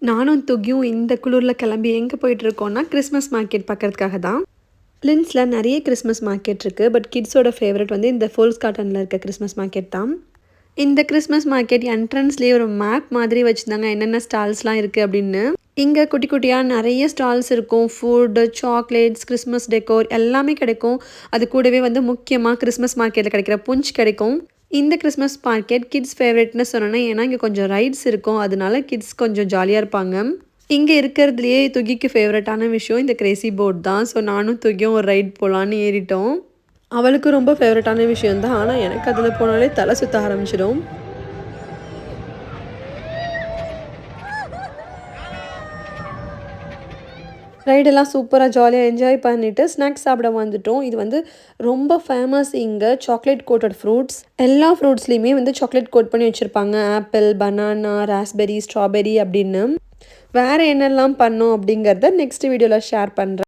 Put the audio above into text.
நானும் துகியும் இந்த குளிரில் கிளம்பி எங்கே போயிட்டுருக்கோன்னா கிறிஸ்மஸ் மார்க்கெட் பார்க்கறதுக்காக தான். லின்ஸில் நிறைய கிறிஸ்மஸ் மார்க்கெட் இருக்குது. பட் கிட்ஸோட ஃபேவரட் வந்து இந்த ஃபோல்ஸ் காட்டனில் இருக்க கிறிஸ்மஸ் மார்க்கெட் தான். இந்த கிறிஸ்மஸ் மார்க்கெட் என்ட்ரன்ஸ்லேயே ஒரு மேப் மாதிரி வச்சுருந்தாங்க, என்னென்ன ஸ்டால்ஸ்லாம் இருக்குது அப்படின்னு. இங்கே குட்டி குட்டியாக நிறைய ஸ்டால்ஸ் இருக்கும். ஃபுட்டு, சாக்லேட்ஸ், கிறிஸ்மஸ் டெக்கோர் எல்லாமே கிடைக்கும். அது கூடவே வந்து முக்கியமாக கிறிஸ்மஸ் மார்க்கெட்டில் கிடைக்கிற புஞ்ச் கிடைக்கும். இந்த கிறிஸ்மஸ் மார்க்கெட் கிட்ஸ் ஃபேவரட்னு சொன்னேன்னா, ஏன்னா இங்கே கொஞ்சம் ரைட்ஸ் இருக்கும். அதனால கிட்ஸ் கொஞ்சம் ஜாலியாக இருப்பாங்க. இங்கே இருக்கிறதுலையே துகிக்கு ஃபேவரட்டான விஷயம் இந்த கிரேசி போர்ட் தான். ஸோ நானும் துகியும் ஒரு ரைட் போகலான்னு ஏறிட்டோம். அவளுக்கு ரொம்ப ஃபேவரட்டான விஷயம் தான். ஆனால் எனக்கு அதில் போனாலே தலை சுற்ற ஆரம்பிச்சிடும். ரைடெல்லாம் சூப்பராக ஜாலியாக என்ஜாய் பண்ணிவிட்டு ஸ்நாக்ஸ் சாப்பிட வந்துட்டோம். இது வந்து ரொம்ப ஃபேமஸ் இங்கே சாக்லேட் கோட்டட் ஃப்ரூட்ஸ். எல்லா ஃப்ரூட்ஸ்லேயுமே வந்து சாக்லேட் கோட் பண்ணி வச்சுருப்பாங்க. ஆப்பிள், பனானா, ராஸ்பெரி, ஸ்ட்ராபெரி அப்படின்னு. வேறு என்னெல்லாம் பண்ணோம் அப்படிங்கிறத நெக்ஸ்ட் வீடியோவில் ஷேர் பண்ணுறேன்.